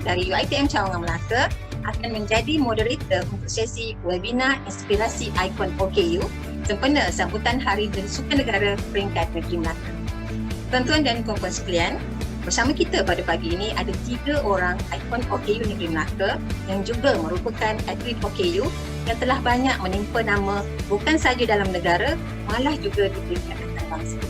dari UiTM Cawangan Melaka akan menjadi moderator untuk sesi webinar Inspirasi Ikon OKU sempena sambutan Hari Sukan Negara Peringkat Negeri Melaka. Tuan-tuan dan puan-puan sekalian, bersama kita pada pagi ini ada 3 orang ikon OKU Negeri Melaka yang juga merupakan atlet OKU yang telah banyak menimpa nama bukan sahaja dalam negara, malah juga di peringkat antarabangsa.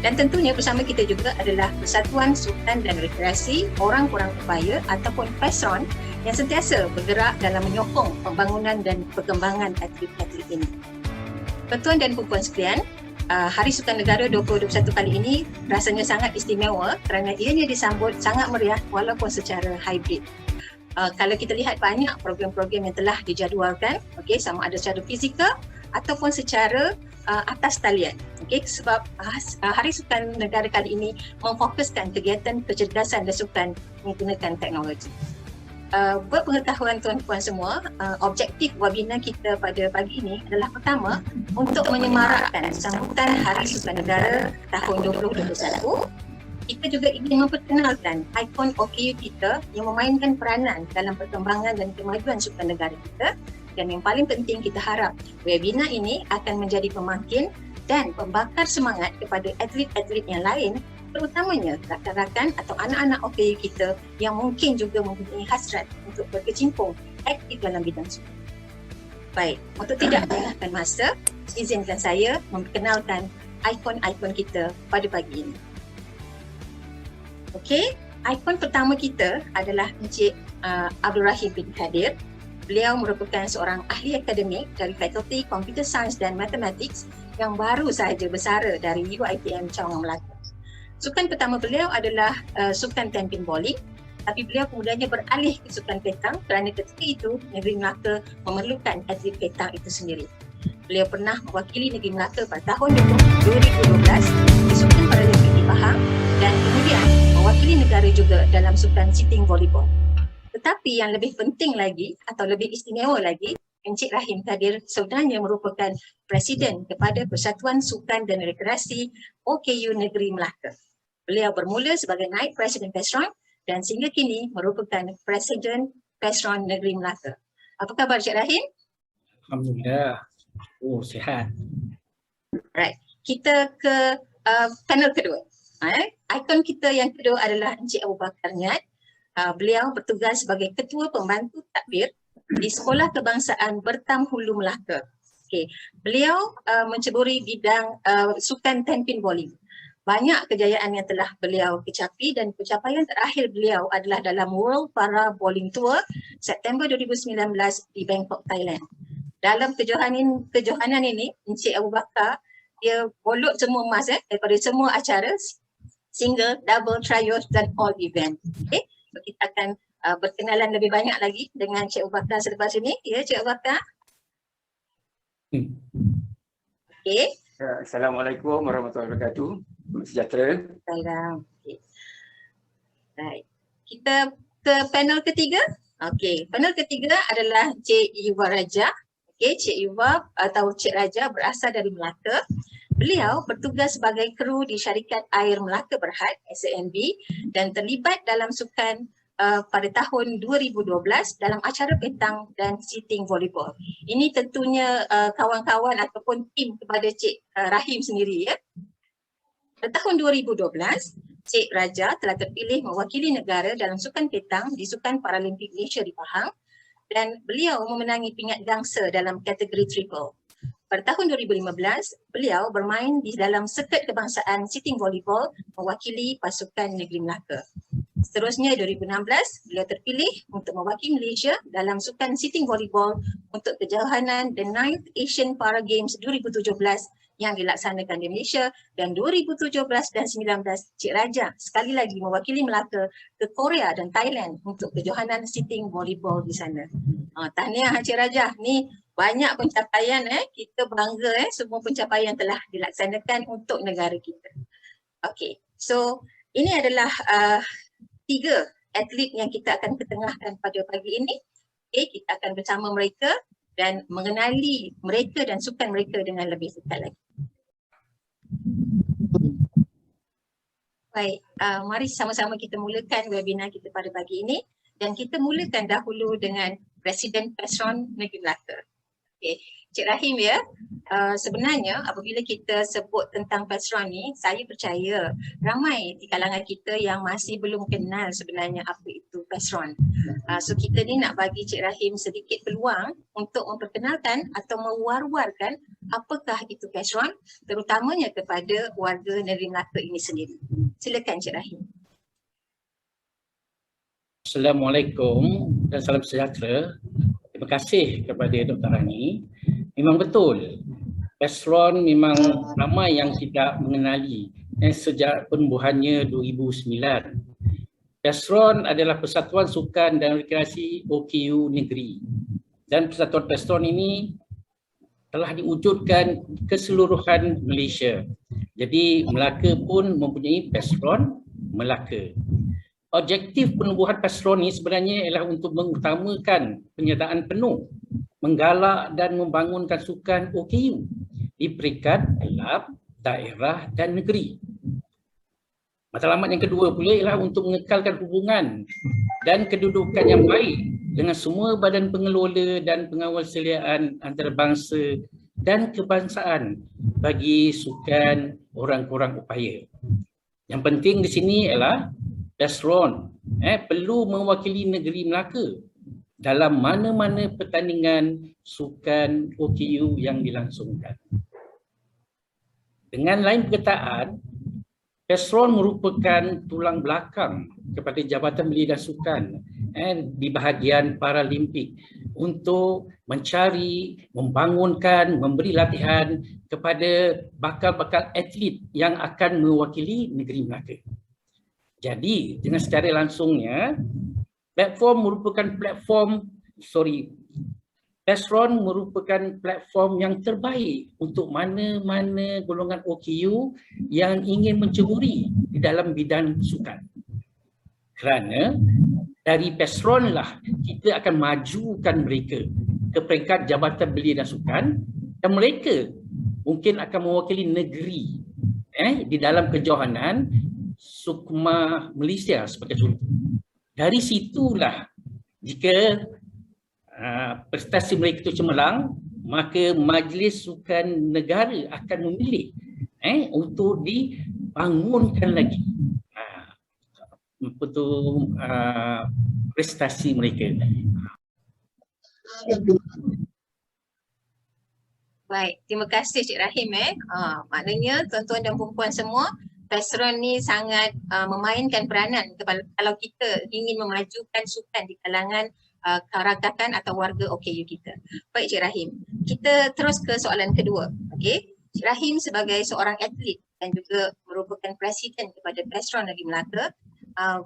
Dan tentunya bersama kita juga adalah Persatuan Sukan dan Rekreasi Orang Kurang Upaya ataupun PESRON yang sentiasa bergerak dalam menyokong pembangunan dan perkembangan atlet-atlet ini. Tuan-tuan dan puan-puan sekalian, Hari Sukan Negara 2021 kali ini rasanya sangat istimewa kerana ianya disambut sangat meriah walaupun secara hybrid. Kalau kita lihat banyak program-program yang telah dijadualkan, sama ada secara fizikal ataupun secara atas talian. Sebab Hari Sukan Negara kali ini memfokuskan kegiatan kecerdasan dan sukan menggunakan teknologi. Buat pengetahuan tuan-puan semua, objektif webinar kita pada pagi ini adalah pertama untuk menyemarakkan sambutan Hari Sukan Negara tahun 2021. Kita juga ingin memperkenalkan ikon OKU kita yang memainkan peranan dalam perkembangan dan kemajuan sukan negara kita. Dan yang paling penting, kita harap webinar ini akan menjadi pemakin dan pembakar semangat kepada atlet-atlet yang lain, terutamanya rakan-rakan atau anak-anak OKU kita yang mungkin juga mempunyai hasrat untuk berkecimpung aktif dalam bidang sukan. Baik, untuk tidak melengahkan masa, izinkan saya memperkenalkan ikon-ikon kita pada pagi ini. Ikon pertama kita adalah Encik Abdul Rahim bin Kadir. Beliau merupakan seorang ahli akademik dari Fakulti Computer Science dan Mathematics yang baru sahaja bersara dari UiTM Cawangan Melaka. Sukan pertama beliau adalah sukan tampin bowling, tapi beliau kemudiannya beralih ke sukan petang kerana ketika itu negeri Melaka memerlukan atlet petang itu sendiri. Beliau pernah mewakili negeri Melaka pada tahun 2012 di Sukan Paralimpik di Pahang dan kemudian mewakili negara juga dalam sukan sitting volleyball. Tetapi yang lebih penting lagi atau lebih istimewa lagi, Encik Rahim Kadir sebenarnya merupakan Presiden kepada Persatuan Sukan dan Rekreasi OKU Negeri Melaka. Beliau bermula sebagai Naib Presiden PESRON dan sehingga kini merupakan Presiden PESRON Negeri Melaka. Apa khabar Encik Rahim? Alhamdulillah. Sihat. Right. Kita ke panel kedua. Ikon kita yang kedua adalah Encik Abu Bakar Niat. Beliau bertugas sebagai Ketua Pembantu Takbir di Sekolah Kebangsaan Bertam Hulu Melaka. Beliau menceburi bidang sukan tampin bowling. Banyak kejayaan yang telah beliau kecapi dan pencapaian terakhir beliau adalah dalam World Para Bowling Tour September 2019 di Bangkok, Thailand. Dalam kejohanan ini, Encik Abu Bakar dia bolot semua emas daripada semua acara, single, double, trios dan all event. Kita akan berkenalan lebih banyak lagi dengan Cik Abu Bakar selepas ini. Ya, Cik Abu Bakar. Assalamualaikum warahmatullahi wabarakatuh. Sejahtera. Salam. Baik. Kita ke panel ketiga. Panel ketiga adalah Cik Yuva Raja. Cik Yuva atau Cik Raja berasal dari Melaka. Beliau bertugas sebagai kru di Syarikat Air Melaka Berhad SAMB dan terlibat dalam sukan pada tahun 2012 dalam acara petang dan sitting volleyball. Ini tentunya kawan-kawan ataupun tim kepada Cik Rahim sendiri ya. Pada tahun 2012, Cik Raja telah terpilih mewakili negara dalam sukan petang di Sukan Paralimpik Malaysia di Pahang dan beliau memenangi pingat gangsa dalam kategori triple. Pada tahun 2015, beliau bermain di dalam Sirkuit Kebangsaan Sitting Volleyball mewakili pasukan negeri Melaka. Seterusnya 2016, beliau terpilih untuk mewakili Malaysia dalam sukan Sitting Volleyball untuk kejohanan The 9th Asian Para Games 2017 yang dilaksanakan di Malaysia dan 2017 dan 19 Cik Raja sekali lagi mewakili Melaka ke Korea dan Thailand untuk kejohanan Sitting Volleyball di sana. Tahniah Cik Raja, ni banyak pencapaian kita bangga semua pencapaian telah dilaksanakan untuk negara kita. So ini adalah 3 atlet yang kita akan ketengahkan pada pagi ini. Kita akan bersama mereka dan mengenali mereka dan sukan mereka dengan lebih dekat lagi. Baik, mari sama-sama kita mulakan webinar kita pada pagi ini. Dan kita mulakan dahulu dengan Presiden Petron Negeri Melaka. Okey, Cik Rahim ya, sebenarnya apabila kita sebut tentang Petron ni, saya percaya ramai di kalangan kita yang masih belum kenal sebenarnya apa itu Petron. So kita ni nak bagi Cik Rahim sedikit peluang untuk memperkenalkan atau mewar-warkan apakah itu Petron, terutamanya kepada warga Negeri Melaka ini sendiri. Silakan Cik Rahim. Assalamualaikum dan salam sejahtera. Terima kasih kepada Dr. Rani. Memang betul, Petron memang ramai yang tidak mengenali sejak penubuhannya 2009. Petron adalah Persatuan Sukan dan Rekreasi OKU Negeri. Dan Persatuan Petron ini telah diwujudkan keseluruhan Malaysia. Jadi Melaka pun mempunyai Petron Melaka. Objektif penubuhan Petron ini sebenarnya ialah untuk mengutamakan penyertaan penuh, menggalak dan membangunkan sukan OKU di peringkat kelab, daerah dan negeri. Matlamat yang kedua pula ialah untuk mengekalkan hubungan dan kedudukan yang baik dengan semua badan pengelola dan pengawal seliaan antarabangsa dan kebangsaan bagi sukan orang kurang upaya. Yang penting di sini ialah Petron perlu mewakili negeri Melaka dalam mana-mana pertandingan sukan OKU yang dilangsungkan. Dengan lain perkataan, Petron merupakan tulang belakang kepada Jabatan Belia dan Sukan di bahagian Paralimpik untuk mencari, membangunkan, memberi latihan kepada bakal-bakal atlet yang akan mewakili negeri Melaka. Jadi dengan secara langsungnya Petron merupakan platform yang terbaik untuk mana-mana golongan OKU yang ingin menceburi di dalam bidang sukan. Kerana dari Petron lah kita akan majukan mereka ke peringkat Jabatan Belia dan Sukan dan mereka mungkin akan mewakili negeri di dalam kejohanan Sukma Malaysia sebagai contoh. Dari situlah jika prestasi mereka itu cemerlang, maka Majlis Sukan Negara akan memilih untuk dibangunkan lagi prestasi mereka. Baik, terima kasih Cik Rahim. Maknanya tuan-tuan dan puan-puan semua, Petron ni sangat memainkan peranan kalau kita ingin memajukan sukan di kalangan karakakan atau warga OKU kita. Baik Cik Rahim, kita terus ke soalan kedua. Okey, Cik Rahim sebagai seorang atlet dan juga merupakan presiden kepada Petron Negeri Melaka,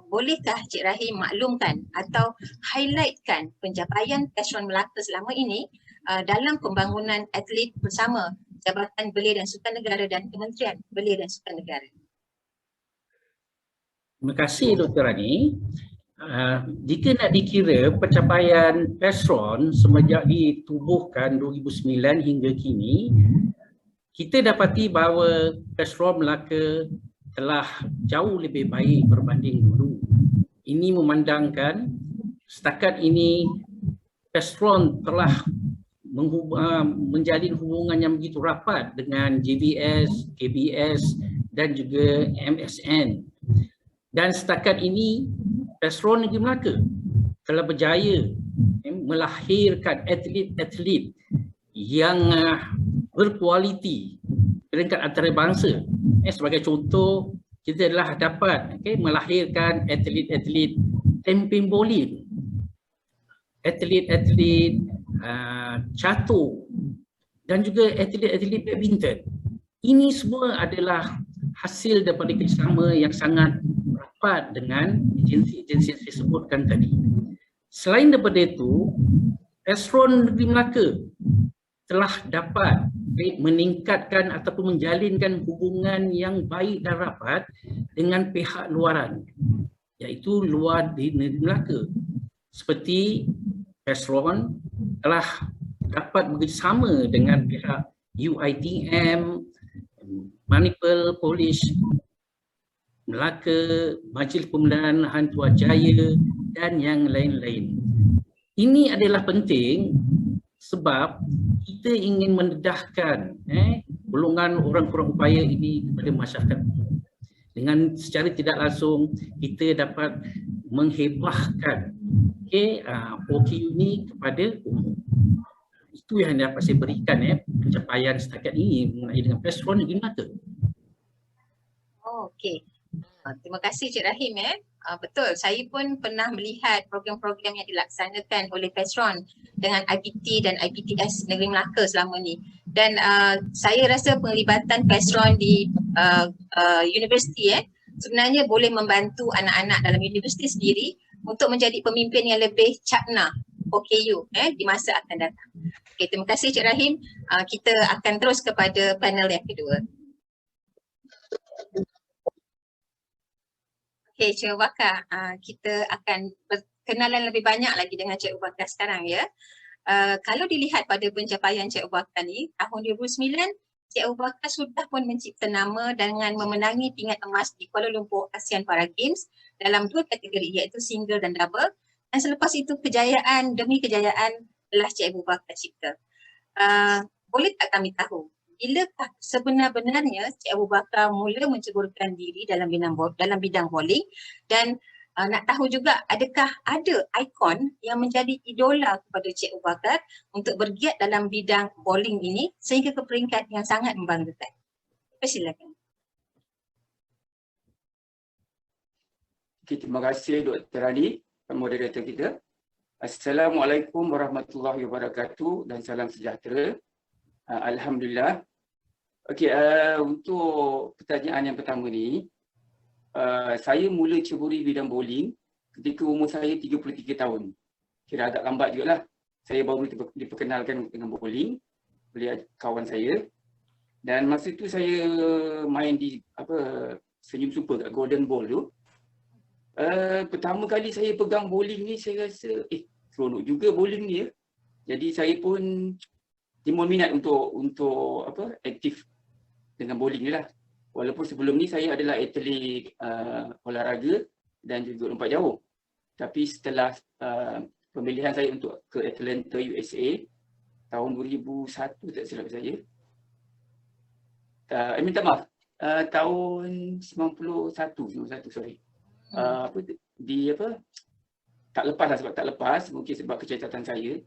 bolehkah Cik Rahim maklumkan atau highlightkan pencapaian Petron Melaka selama ini dalam pembangunan atlet bersama Jabatan Belia dan Sukan Negara dan Kementerian Belia dan Sukan Negara? Terima kasih Dr. Rani. Jika nak dikira pencapaian Petron semenjak ditubuhkan 2009 hingga kini, kita dapati bahawa Petron Melaka telah jauh lebih baik berbanding dulu. Ini memandangkan setakat ini Petron telah menjalin hubungan yang begitu rapat dengan JBS, KBS dan juga MSN. Dan setakat ini Petron Negeri Melaka telah berjaya melahirkan atlet-atlet yang berkualiti peringkat antarabangsa. Sebagai contoh, kita telah dapat melahirkan atlet-atlet temping bowling, atlet-atlet catur dan juga atlet-atlet badminton. Ini semua adalah hasil daripada kerjasama yang sangat rapat dengan agensi-agensi yang saya sebutkan tadi. Selain daripada itu, Petron Negeri Melaka telah dapat meningkatkan ataupun menjalinkan hubungan yang baik dan rapat dengan pihak luaran, iaitu luar di Negeri Melaka. Seperti Petron telah dapat bekerjasama dengan pihak UiTM, Manipul Police Melaka, Majlis Pembinaan Hang Tuah Jaya dan yang lain-lain. Ini adalah penting sebab kita ingin mendedahkan golongan orang kurang upaya ini kepada masyarakat. Dengan secara tidak langsung kita dapat menghebahkan OKU ini kepada umum. Itu yang dapat saya berikan pencapaian setakat ini mengenai dengan PESRON Negeri Melaka. Okey. Terima kasih Cik Rahim. Betul, saya pun pernah melihat program-program yang dilaksanakan oleh PESRON dengan IPT dan IPTS Negeri Melaka selama ni. Dan saya rasa penglibatan PESRON di universiti sebenarnya boleh membantu anak-anak dalam universiti sendiri untuk menjadi pemimpin yang lebih cakna OKU di masa akan datang. Okay, terima kasih Cik Rahim. Kita akan terus kepada panel yang kedua. Okay, Cik Abu Bakar, kita akan berkenalan lebih banyak lagi dengan Cik Abu Bakar sekarang ya. Kalau dilihat pada pencapaian Cik Abu Bakar ni, tahun 2009 Cik Abu Bakar sudah pun mencipta nama dengan memenangi pingat emas di Kuala Lumpur ASEAN Para Games dalam 2 kategori iaitu single dan double. Dan selepas itu kejayaan demi kejayaan telah Cik Abu Bakar cipta. Boleh tak kami tahu, bilakah sebenar-benarnya Cik Abu Bakar mula menceburkan diri dalam bidang bowling, dan nak tahu juga adakah ada ikon yang menjadi idola kepada Cik Abu Bakar untuk bergiat dalam bidang bowling ini sehingga ke peringkat yang sangat membanggakan. Persilakan. Okay, terima kasih Dr. Rani, moderator kita. Assalamualaikum warahmatullahi wabarakatuh dan salam sejahtera. Alhamdulillah. Okey, untuk pertanyaan yang pertama ni, saya mula ceburi bidang bowling ketika umur saya 33 tahun. Kira agak lambat jugalah. Saya baru diperkenalkan dengan bowling oleh kawan saya. Dan masa tu saya main di Senyum Super kat Golden Ball tu. Pertama kali saya pegang bowling ni, saya rasa seronok juga bowling ni ya. Jadi saya pun timbul minat untuk aktif dengan bowling ni lah. Walaupun sebelum ni saya adalah atlet olahraga dan juga lompat jauh. Tapi setelah pemilihan saya untuk ke Atlanta USA tahun 2001 tak silap saya. Minta maaf. Tahun 91 sorry. Tak lepas lah, sebab tak lepas, mungkin sebab kecacatan saya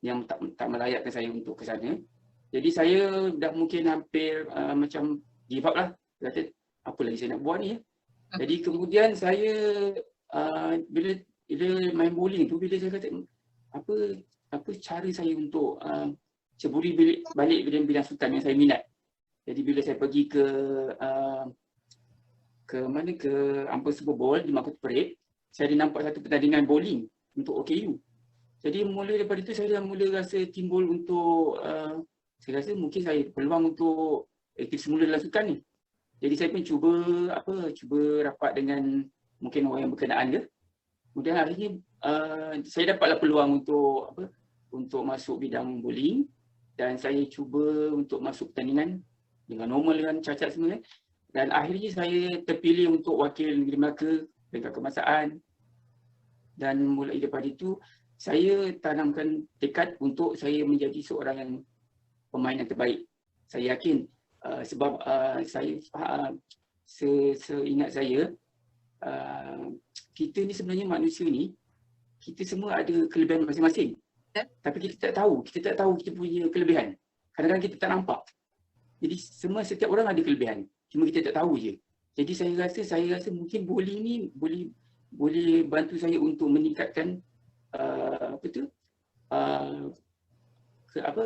yang tak melayakkan saya untuk ke sana. Jadi saya dah mungkin hampir macam give up lah. Kata, apa lagi saya nak buat ni ya. Jadi kemudian saya bila main bowling tu, bila saya kata apa cara saya untuk ceburi balik bidang sukan yang saya minat. Jadi bila saya pergi ke Ampang Super Bowl di Makota Parade, saya ada nampak satu pertandingan bowling untuk OKU. Jadi mula daripada itu saya dah mula rasa timbul untuk saya rasa mungkin saya peluang untuk aktif semula dalam sukan ni. Jadi saya pun cuba rapat dengan mungkin orang yang berkenaan ke. Kemudian akhirnya saya dapatlah peluang untuk masuk bidang bowling, dan saya cuba untuk masuk pertandingan dengan normal, dengan cacat semua. Dan akhirnya saya terpilih untuk wakil Negeri Melaka peringkat kebangsaan. Dan mulai daripada itu saya tanamkan tekad untuk saya menjadi seorang yang pemain yang terbaik. Saya yakin sebab saya seingat saya kita ni sebenarnya manusia ni, kita semua ada kelebihan masing-masing. Tapi kita tak tahu kita punya kelebihan. Kadang-kadang kita tak nampak. Jadi setiap orang ada kelebihan. Cuma kita tak tahu je. Jadi saya rasa mungkin bowling ni boleh bantu saya untuk meningkatkan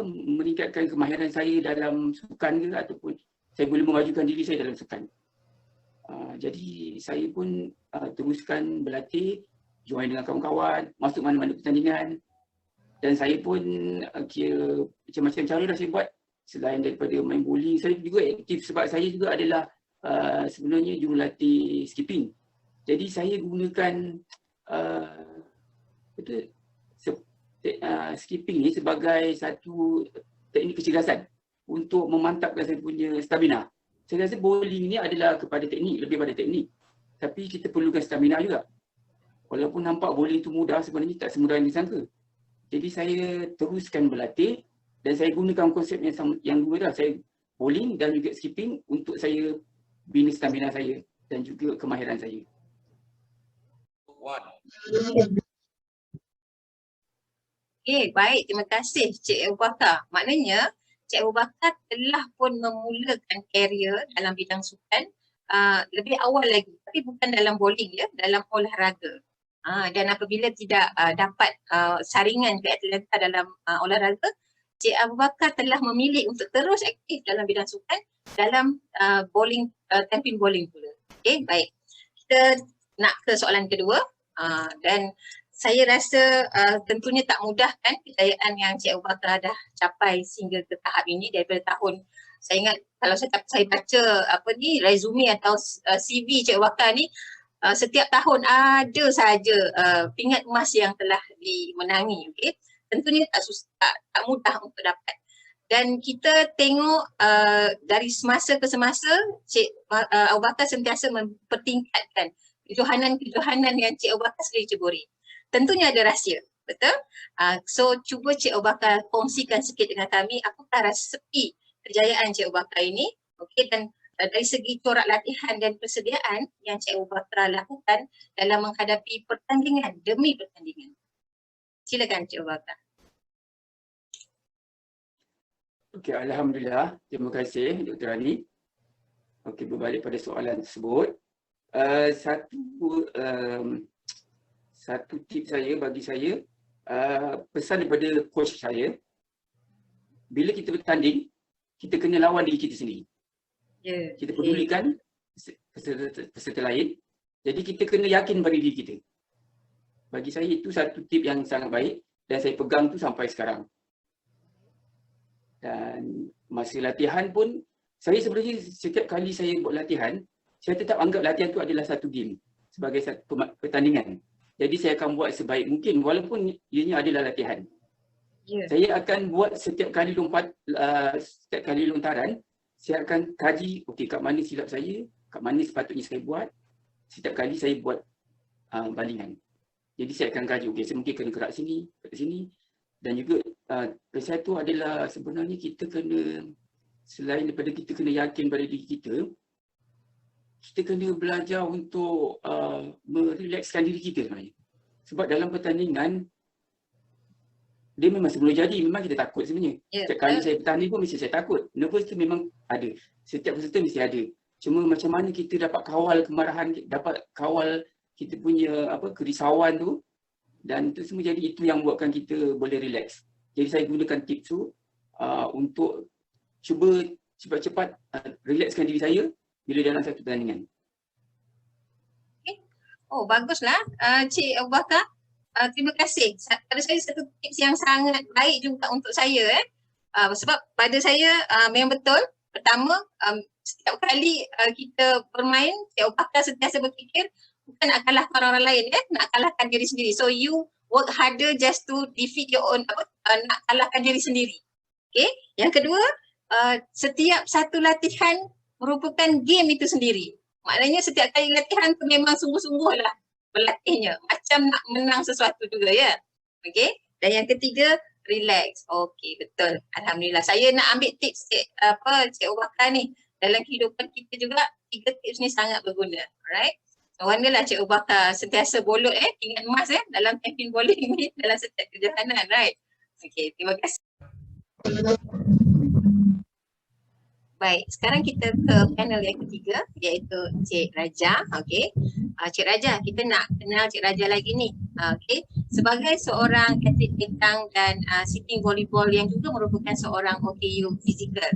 meningkatkan kemahiran saya dalam sukan ke, ataupun saya boleh memajukan diri saya dalam sukan. Jadi saya pun teruskan berlatih, join dengan kawan-kawan, masuk mana-mana pertandingan. Dan saya pun kira macam-macam cara dah saya buat. Selain daripada main bowling, saya juga aktif sebab saya juga adalah sebenarnya jurulatih skipping. Jadi saya gunakan skipping ni sebagai satu teknik kecergasan untuk memantapkan saya punya stamina. Saya rasa bowling ni adalah kepada teknik, lebih pada teknik. Tapi kita perlukan stamina juga. Walaupun nampak bowling itu mudah, sebenarnya tak semudah yang disangka. Jadi saya teruskan berlatih dan saya gunakan konsep yang dua dah. Saya bowling dan juga skipping untuk saya bina stamina saya dan juga kemahiran saya. Okey, baik. Terima kasih Cik Abu Bakar. Maknanya Cik Abu Bakar telah pun memulakan karier dalam bidang sukan lebih awal lagi. Tapi bukan dalam bowling ya, dalam olahraga. Dan apabila tidak dapat saringan ke Atlanta dalam olahraga, Cik Abu Bakar telah memilih untuk terus aktif dalam bidang sukan dalam bowling, tampin bowling pula. Okey, baik. Kita nak ke soalan kedua dan saya rasa tentunya tak mudah kan kejayaan yang Cik Abu Bakar dah capai sehingga ke tahap ini daripada tahun. Saya ingat kalau saya baca resume atau CV Cik Abu Bakar ni, setiap tahun ada saja pingat emas yang telah dimenangi. Okay? Tentunya tak mudah untuk dapat. Dan kita tengok dari semasa ke semasa Cik Abu Bakar sentiasa mempertingkatkan kejohanan-kejohanan yang Cik Abu Bakar sendiri ceburi. Tentunya ada rahsia, betul? So cuba Cik Abu Bakar kongsikan sikit dengan kami apakah resepi kejayaan Cik Abu Bakar ini. Okey, dan dari segi corak latihan dan persediaan yang Cik Abu Bakar lakukan dalam menghadapi pertandingan demi pertandingan. Silakan Cik Abu Bakar. Okey, alhamdulillah. Terima kasih Dr. Ali. Okey, berbalik pada soalan tersebut. Satu tip saya bagi saya, pesan daripada coach saya, bila kita bertanding, kita kena lawan diri kita sendiri. Kita pedulikan peserta lain, jadi kita kena yakin pada diri kita. Bagi saya itu satu tip yang sangat baik dan saya pegang tu sampai sekarang. Dan masa latihan pun, saya sebenarnya setiap kali saya buat latihan, saya tetap anggap latihan tu adalah satu game sebagai satu pertandingan. Jadi saya akan buat sebaik mungkin walaupun ianya adalah latihan. Saya akan buat setiap kali setiap kali lontaran, saya akan kaji, okey, kat mana silap saya, kat mana sepatutnya saya buat. Setiap kali saya buat balingan. Jadi saya akan kaji, okey, saya mungkin kena gerak sini, kat sini. Dan juga satu adalah sebenarnya kita kena, selain daripada kita kena yakin pada diri kita kena belajar untuk merelakskan diri kita sebenarnya. Sebab dalam pertandingan, dia memang sebelum jadi, memang kita takut sebenarnya. Setiap kali saya bertanding pun mesti saya takut. Nervous tu memang ada. Setiap peserta mesti ada. Cuma macam mana kita dapat kawal kemarahan, dapat kawal kita punya kerisauan tu. Dan itu semua jadi itu yang buatkan kita boleh relax. Jadi saya gunakan tips tu untuk cuba cepat-cepat relaxkan diri saya bila dalam satu pertandingan. Okay. Oh, baguslah Cik Abu Bakar. Terima kasih. Pada saya satu tips yang sangat baik juga untuk saya. Sebab pada saya memang betul. Pertama, setiap kali kita bermain, Cik Abu Bakar sentiasa berfikir bukan nak kalahkan orang lain, nak kalahkan diri sendiri. So you work harder just to defeat your own, nak kalahkan diri sendiri. Okay. Yang kedua, setiap satu latihan merupakan game itu sendiri. Maknanya setiap kali latihan tu memang sungguh-sungguh lah berlatihnya. Macam nak menang sesuatu juga ya. Okay. Dan yang ketiga, relax. Okay, betul. Alhamdulillah. Saya nak ambil tips Cik Abu Bakar ni. Dalam kehidupan kita juga, 3 tips ni sangat berguna. Alright. Warnalah Cik Abu Bakar sentiasa bolot pingat emas dalam tampin bowling ni dalam setiap kejohanan. Right. Okay, terima kasih. Baik, sekarang kita ke panel yang ketiga iaitu Cik Raja. Okey. Cik Raja, kita nak kenal Cik Raja lagi ni. Okey. Sebagai seorang atlet bentang dan sitting volleyball yang juga merupakan seorang OKU fizikal.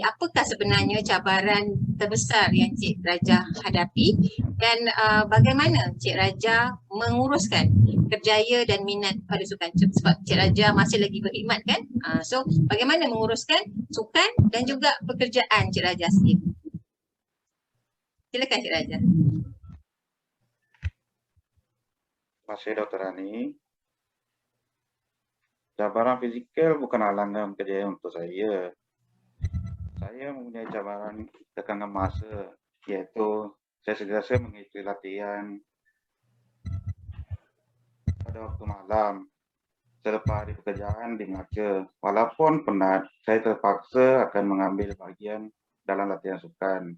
Apakah sebenarnya cabaran terbesar yang Cik Raja hadapi dan bagaimana Cik Raja menguruskan kerjaya dan minat pada sukan? Sebab Cik Raja masih lagi berkhidmat kan? So bagaimana menguruskan sukan dan juga pekerjaan Cik Raja sendiri? Silakan Cik Raja. Terima kasih Dr. Rani. Cabaran fizikal bukan halangan kejayaan untuk saya. Saya mempunyai cabaran tekanan masa, iaitu saya sentiasa mengikuti latihan pada waktu malam selepas hari pekerjaan di Melaka. Walaupun penat, saya terpaksa akan mengambil bahagian dalam latihan sukan.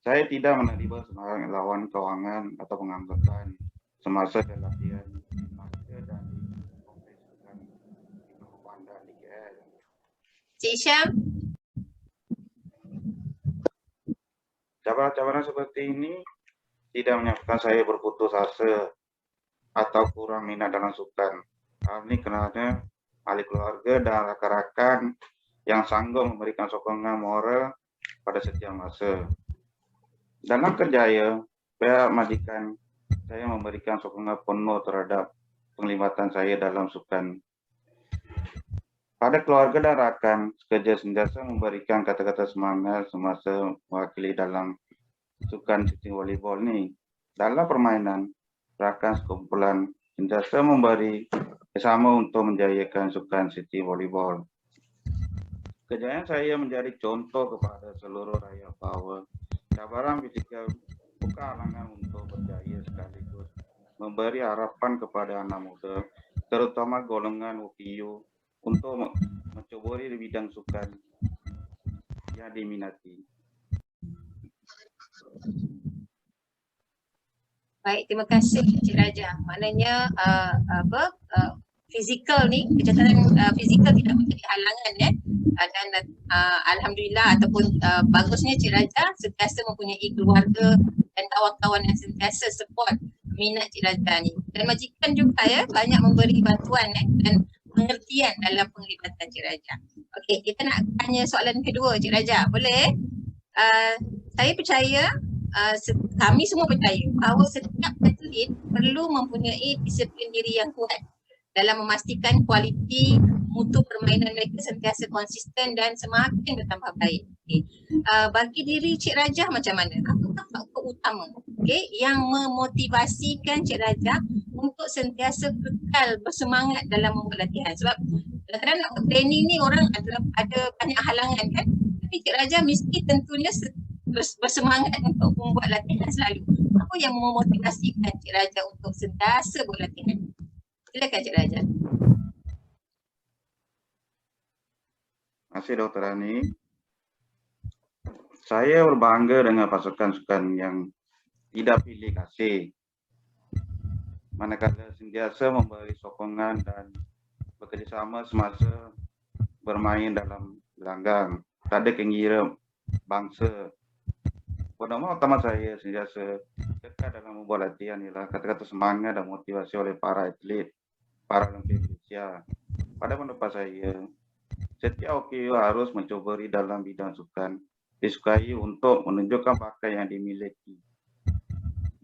Saya tidak menerima sebarang lawan kewangan atau penganggutan semasa latihan di Melaka dan di kompleks sukan di Nunukan dan di KL. Cik Syam, Cabaran-cabaran seperti ini tidak menyebabkan saya berputus asa atau kurang minat dalam sukan. Hal ini kerana ahli keluarga dan rakan-rakan yang sanggup memberikan sokongan moral pada setiap masa. Dalam kerjaya, pihak majikan saya memberikan sokongan penuh terhadap penglibatan saya dalam sukan. Pada keluarga dan rakan, kerja sentiasa memberikan kata-kata semangat semasa mewakili dalam sukan shooting volleyball ni. Dalam permainan, rakan sekumpulan sentiasa memberi bersama untuk menjayakan sukan shooting volleyball. Kejayaan saya menjadi contoh kepada seluruh rakyat Pahawar. Cabaran fizikal bukan halangan untuk berjaya sekaligus memberi harapan kepada anak muda, terutama golongan OKU, untuk mencuburi di bidang sukan yang diminati. baik, terima kasih Cik Raja. Maknanya fizikal ni, kejahatan fizikal tidak menjadi halangan ya. Dan alhamdulillah ataupun bagusnya Cik Raja sentiasa mempunyai keluarga dan kawan-kawan yang sentiasa support minat Cik Raja ni. Dan majikan juga ya banyak memberi bantuan dan pengertian dalam penglibatan Cik Raja. Okey, kita nak tanya soalan kedua Cik Raja. Boleh? Saya percaya, kami semua percaya bahawa setiap atlet perlu mempunyai disiplin diri yang kuat dalam memastikan kualiti mutu permainan mereka sentiasa konsisten dan semakin bertambah baik. Okay. Bagi diri Cik Raja macam mana? Apakah faktor utama yang memotivasikan Cik Raja untuk sentiasa kekal bersemangat dalam membuat latihan? Sebab kadang-kadang nak buat training ni orang ada banyak halangan kan? Tapi Cik Raja mesti tentunya bersemangat untuk membuat latihan selalu. Apa yang memotivasikan Cik Raja untuk sentiasa buat latihan? Silakan Cik Raja. Terima kasih Dr. Rani. Saya berbangga dengan pasukan sukan yang tidak pilih kasih. Manakala sentiasa memberi sokongan dan bekerjasama semasa bermain dalam gelanggang. Tak ada kengira bangsa. Pedoman utama saya sentiasa dekat dalam membuat latihan ialah kata-kata semangat dan motivasi oleh para atlet Paralimpik Malaysia. Pada pendapat saya, setiap OKU harus mencuburi dalam bidang sukan disukai untuk menunjukkan bakat yang dimiliki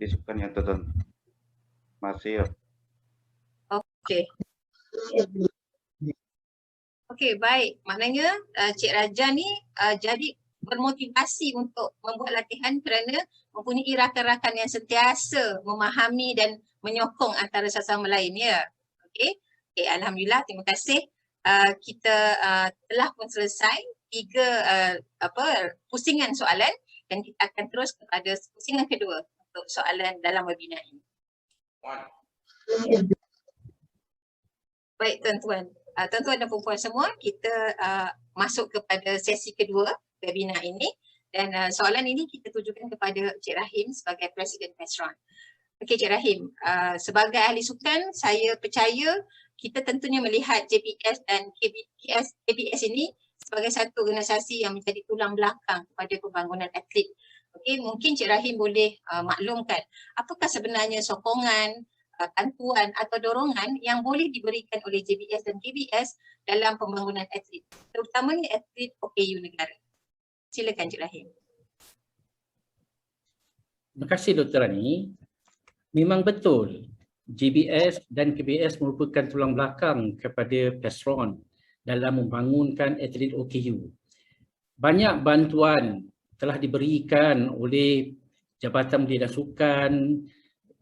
di sukan yang tertentu. Masih. Okey. Okey, baik. Maknanya Cik Raja ni jadi bermotivasi untuk membuat latihan kerana mempunyai rakan-rakan yang sentiasa memahami dan menyokong antara sesama lain ya. Okey. Okay, alhamdulillah, terima kasih. Kita telah pun selesai 3 pusingan soalan dan kita akan terus kepada pusingan kedua untuk soalan dalam webinar ini. Baik tuan-tuan, tuan-tuan dan puan-puan semua, kita masuk kepada sesi kedua webinar ini dan soalan ini kita tujukan kepada Cik Rahim sebagai Presiden Petron. Okey Cik Rahim, sebagai ahli sukan saya percaya kita tentunya melihat JBS dan KBS ini sebagai satu organisasi yang menjadi tulang belakang kepada pembangunan atlet. Okey, mungkin Cik Rahim boleh maklumkan apakah sebenarnya sokongan, bantuan atau dorongan yang boleh diberikan oleh JBS dan KBS dalam pembangunan atlet, terutamanya atlet OKU negara. Silakan Cik Rahim. Terima kasih Dr. Rani. Memang betul JBS dan KBS merupakan tulang belakang kepada Petron dalam membangunkan atlet OKU. Banyak bantuan telah diberikan oleh Jabatan Pendidikan Sukan,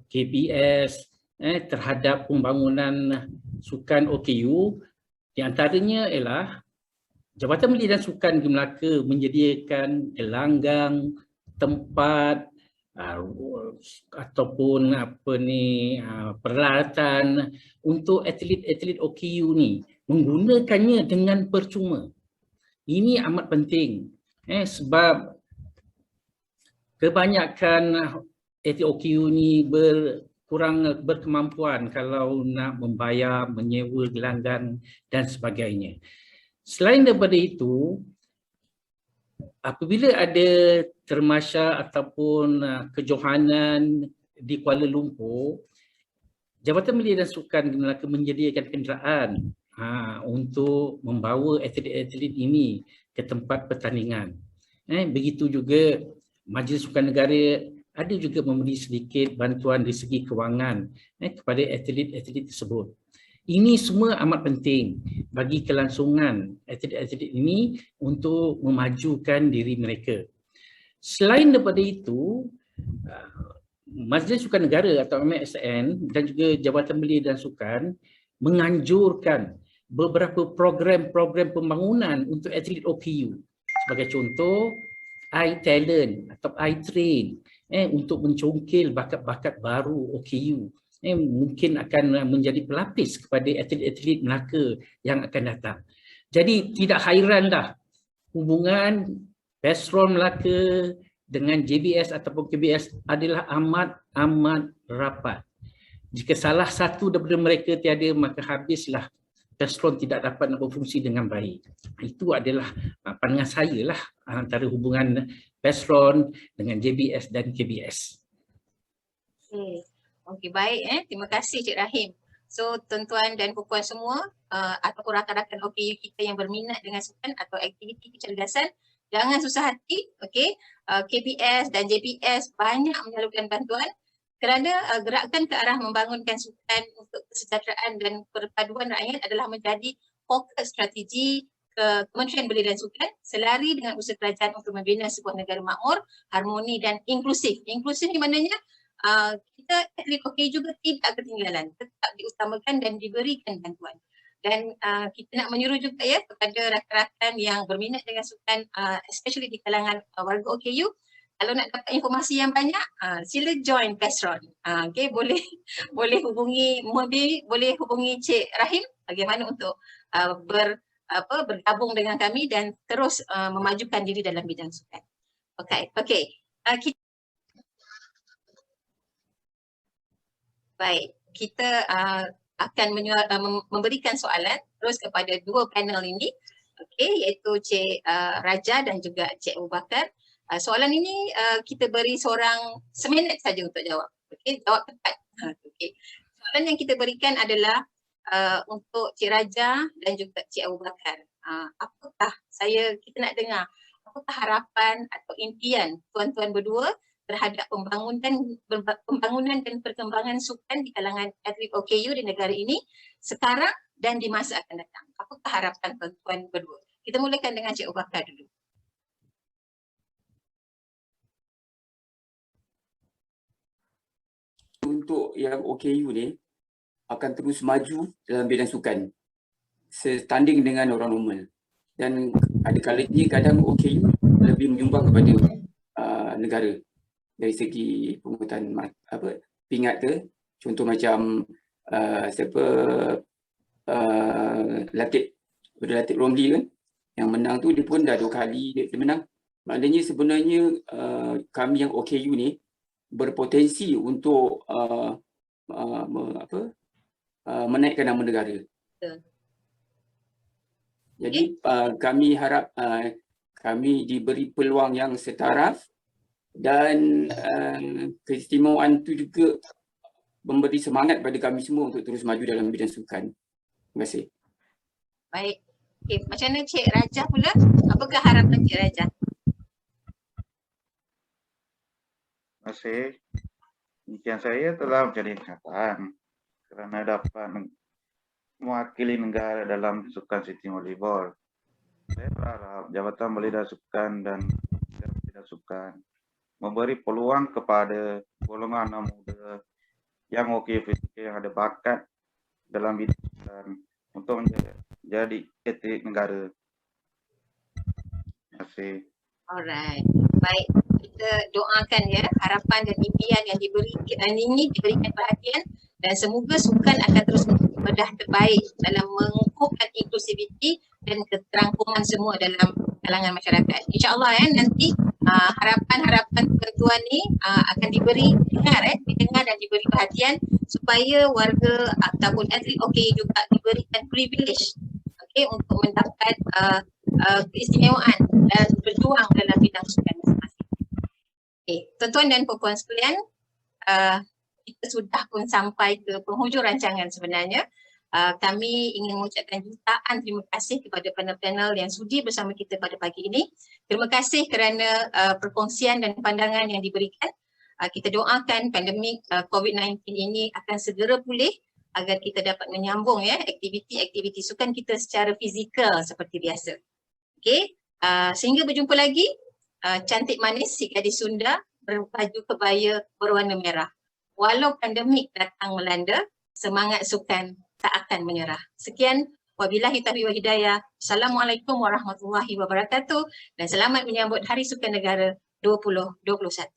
KBS terhadap pembangunan sukan OKU. Di antaranya ialah Jabatan Pendidikan Sukan di Melaka menyediakan gelanggang, tempat ataupun peralatan untuk atlet-atlet OKU ni menggunakannya dengan percuma. Ini amat penting sebab kebanyakan atlet OKU ni kurang berkemampuan kalau nak membayar, menyewa gelanggang dan sebagainya. Selain daripada itu, apabila ada termasya ataupun kejohanan di Kuala Lumpur, Jabatan Belia dan Sukan Melaka menyediakan kenderaan untuk membawa atlet-atlet ini ke tempat pertandingan. Begitu juga Majlis Sukan Negara ada juga memberi sedikit bantuan dari segi kewangan kepada atlet-atlet tersebut. Ini semua amat penting bagi kelangsungan atlet-atlet ini untuk memajukan diri mereka. Selain daripada itu, Majlis Sukan Negara atau MSN dan juga Jabatan Belia dan Sukan menganjurkan beberapa program-program pembangunan untuk atlet OKU. Sebagai contoh, iTalent atau iTrain untuk mencongkil bakat-bakat baru OKU. Mungkin akan menjadi pelapis kepada atlet-atlet Melaka yang akan datang. Jadi tidak hairanlah hubungan Petron Melaka dengan JBS ataupun KBS adalah amat rapat. Jika salah satu daripada mereka tiada, maka habislah Petron tidak dapat nak berfungsi dengan baik. Itu adalah pandangan saya lah antara hubungan Petron dengan JBS dan KBS. Okey, baik. Terima kasih Cik Rahim. So tuan-tuan dan puan-puan semua ataupun rakan-rakan OKU kita yang berminat dengan sukan atau aktiviti kecerdasan, jangan susah hati. Okey, KBS dan JBS banyak menyalurkan bantuan kerana gerakan ke arah membangunkan sukan untuk kesejahteraan dan perpaduan rakyat adalah menjadi fokus strategi Kementerian Belia dan Sukan selari dengan usaha kerajaan untuk membina sebuah negara makmur, harmoni dan inklusif. Inklusif di mananya kita atlet OKU juga tidak ketinggalan, tetap diutamakan dan diberikan bantuan. Dan kita nak menyuruh juga ya kepada rakan-rakan yang berminat dengan sukan, especially di kalangan warga OKU, kalau nak dapat informasi yang banyak, sila join Petron. Okay, boleh hubungi Mobi, boleh hubungi Cik Rahim bagaimana untuk bergabung dengan kami dan terus memajukan diri dalam bidang sukan. Okey. Kita akan memberikan soalan terus kepada dua panel ini, iaitu Cik Raja dan juga Cik Abu Bakar. Soalan ini kita beri seorang seminit saja untuk jawab. Jawab tepat. Soalan yang kita berikan adalah untuk Cik Raja dan juga Cik Abu Bakar. Kita nak dengar apakah harapan atau impian tuan-tuan berdua terhadap pembangunan dan perkembangan sukan di kalangan atlet OKU di negara ini sekarang dan di masa akan datang. Apakah harapan tuan-tuan berdua? Kita mulakan dengan Cik Abu Bakar dulu. Untuk yang OKU ni akan terus maju dalam bidang sukan setanding dengan orang normal, dan ada kalanya kadang OKU lebih menyumbang kepada negara dari segi pungutan pingat ke. Contoh macam Latif Romli kan yang menang tu, dia pun dah 2 kali dia menang. Maknanya sebenarnya kami yang OKU ni berpotensi untuk menaikkan nama negara. Jadi kami harap kami diberi peluang yang setaraf dan keistimewaan itu juga memberi semangat pada kami semua untuk terus maju dalam bidang sukan. Terima kasih. Baik. Macam mana Cik Raja pula? Apakah harapan Cik Raja? Terima kasih. Impian saya telah menjadi kenyataan kerana dapat mewakili negara dalam sukan Siti Volleyball. Saya berharap Jabatan Belia dan Sukan dan Bidang Sukan memberi peluang kepada golongan anak muda yang yang ada bakat dalam bidang sukan untuk menjadi atlet negara. Terima kasih. Alright. Baik, kita doakan ya harapan dan impian yang ini diberikan perhatian dan semoga sukan akan terus bedah terbaik dalam mengukuhkan inklusiviti dan keterangkuman semua dalam kalangan masyarakat. InsyaAllah nanti harapan-harapan ketentuan ni akan didengar dan diberi perhatian supaya warga ataupun atlet okey juga diberikan privilege untuk mendapat keistimewaan dan berjuang dalam bidang sukan masing-masing. Tuan-tuan dan puan-puan sekalian, kita sudah pun sampai ke penghujung rancangan sebenarnya. Kami ingin mengucapkan jutaan terima kasih kepada panel-panel yang sudi bersama kita pada pagi ini. Terima kasih kerana perkongsian dan pandangan yang diberikan. Kita doakan pandemik COVID-19 ini akan segera pulih agar kita dapat menyambung aktiviti-aktiviti sukan kita secara fizikal seperti biasa. Sehingga berjumpa lagi, cantik manis si gadis Sunda berbaju kebaya berwarna merah. Walau pandemik datang melanda, semangat sukan tak akan menyerah. Sekian, wabillahi taufiq wal hidayah. Assalamualaikum warahmatullahi wabarakatuh dan selamat menyambut Hari Sukan Negara 2021.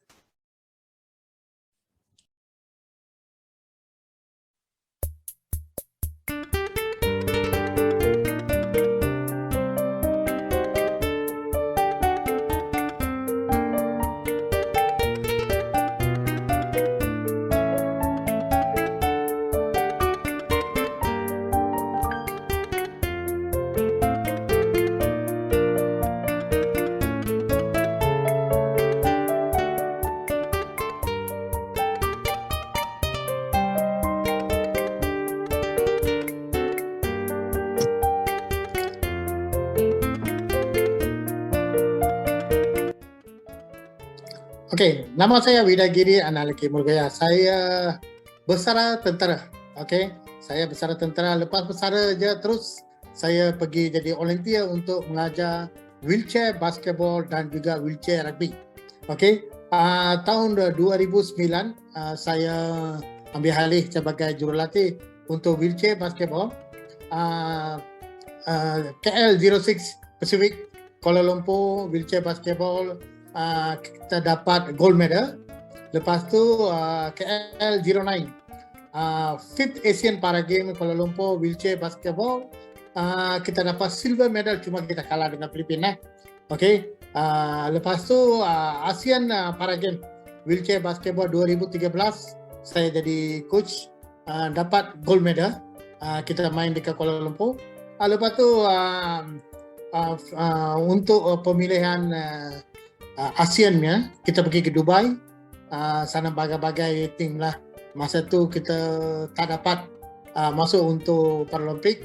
Okey, nama saya Widagiri Analaki Murgaya. Saya bersara tentera. Okey, saya bersara tentera. Lepas bersara je terus saya pergi jadi volunteer untuk mengajar wheelchair basketball dan juga wheelchair rugby. Okey, tahun 2009 saya ambil alih sebagai jurulatih untuk wheelchair basketball. KL06 Pacific Kuala Lumpur wheelchair basketball kita dapat gold medal. Lepas tu KL09 5th Asian Para Games Kuala Lumpur wheelchair basketball kita dapat silver medal, cuma kita kalah dengan Filipina. Okey, lepas tu ASEAN Para Games wheelchair basketball 2013 saya jadi coach, dapat gold medal. Kita main dekat Kuala Lumpur. Lepas tu untuk pemilihan ASEAN kita pergi ke Dubai, sana bagai-bagai tim lah. Masa tu kita tak dapat masuk untuk Paralimpik,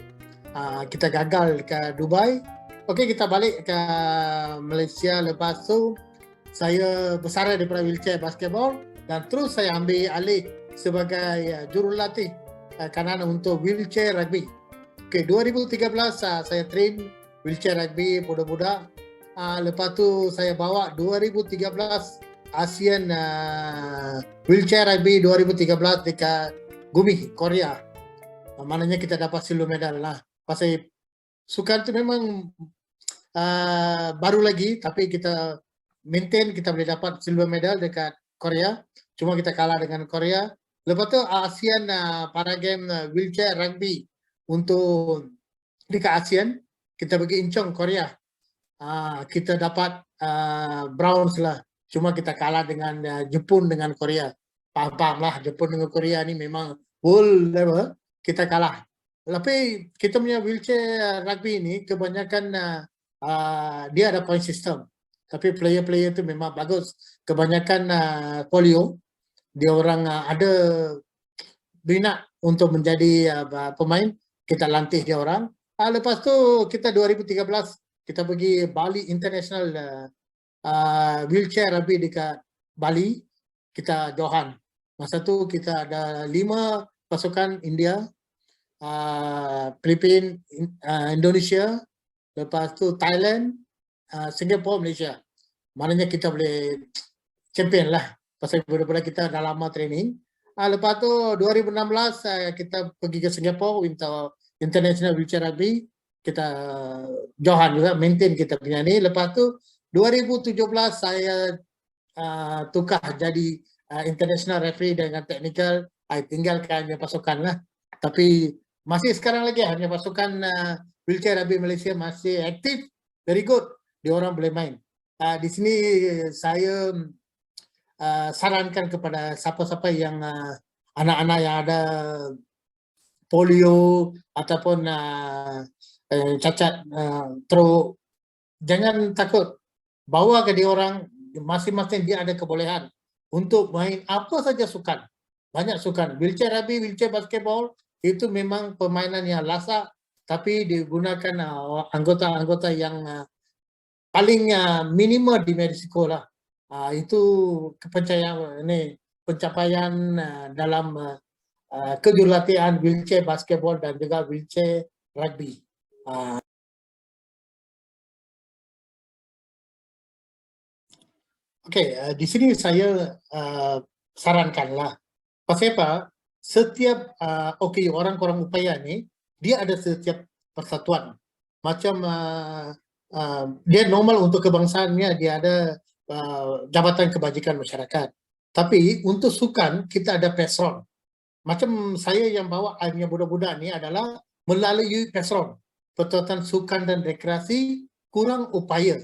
kita gagal ke Dubai. Okey, kita balik ke Malaysia. Lepas tu saya bersara daripada wheelchair basketball dan terus saya ambil alih sebagai jurulatih kanan untuk wheelchair rugby. Okey, 2013 saya train wheelchair rugby budak-budak. Lepas tu saya bawa 2013 ASEAN wheelchair rugby 2013 dekat Gumi, Korea. Maknanya kita dapat silver medal lah. Pasal sukan tu memang baru lagi, tapi kita maintain kita boleh dapat silver medal dekat Korea. Cuma kita kalah dengan Korea. Lepas tu ASEAN Para Games wheelchair rugby untuk dekat ASEAN kita pergi Incheon, Korea. Kita dapat bronze lah. Cuma kita kalah dengan Jepun dengan Korea. Paham lah, Jepun dengan Korea ni memang world level, kita kalah. Tapi kita punya wheelchair rugby ni kebanyakan dia ada point system. Tapi player-player tu memang bagus. Kebanyakan polio, dia orang ada minat untuk menjadi pemain, kita latih dia orang. Lepas tu kita 2013 kita pergi Bali International wheelchair rugby dekat Bali, kita Johan. Masa tu kita ada 5 pasukan India, Filipina, Indonesia, lepas tu Thailand, Singapore, Malaysia. Maknanya kita boleh champion lah. Pasal budak-budak kita dah lama training. Lepas tu 2016 kita pergi ke Singapore untuk International Wheelchair Rugby. Kita Johan juga maintain kita punya ni. Lepas tu 2017 saya tukar jadi international referee dengan technical. I tinggalkan hanya pasukan lah. Tapi masih sekarang lagi hanya pasukan wheelchair rugby Malaysia masih aktif, very good. Dia orang boleh main. Di sini saya sarankan kepada siapa-siapa yang anak-anak yang ada polio ataupun cacat teruk, jangan takut. Bawa ke dia orang, masing-masing dia ada kebolehan untuk main apa saja sukan. Banyak sukan, wheelchair rugby, wheelchair basketball, itu memang permainan yang lasak, tapi digunakan anggota-anggota yang paling minimal di Mexico lah. Itu pencapaian dalam kejurulatian wheelchair basketball dan juga wheelchair rugby. Okey, di sini saya sarankanlah. Pasal apa? Setiap orang korang upaya ni, dia ada setiap persatuan. Macam dia normal untuk kebangsaannya, dia ada Jabatan Kebajikan Masyarakat. Tapi untuk sukan, kita ada PESRON. Macam saya yang bawa hanya budak-budak ni adalah melalui PESRON, Persatuan Sukan dan Rekreasi Kurang Upaya.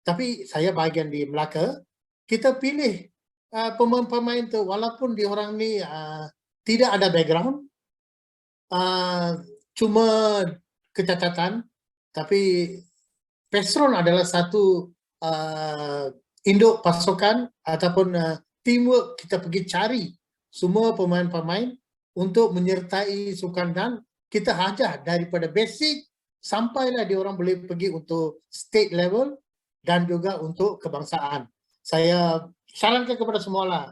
Tapi saya bahagian di Melaka, kita pilih pemain-pemain tu walaupun dia orang ni tidak ada background, cuma kecacatan, tapi PESRON adalah satu induk pasukan ataupun teamwork. Kita pergi cari semua pemain-pemain untuk menyertai sukan dan kita ajar daripada basic sampailah dia orang boleh pergi untuk state level dan juga untuk kebangsaan. Saya sarankan kepada semua lah,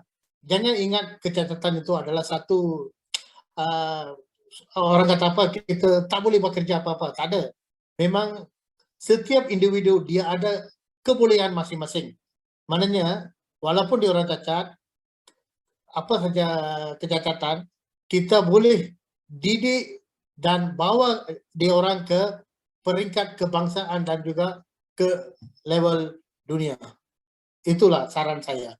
jangan ingat kecacatan itu adalah satu orang kata apa, kita tak boleh bekerja apa-apa. Tak ada. Memang setiap individu dia ada kebolehan masing-masing. Maknanya walaupun dia orang cacat, apa saja kecacatan, kita boleh didik dan bawa dia orang ke peringkat kebangsaan dan juga ke level dunia. Itulah saran saya.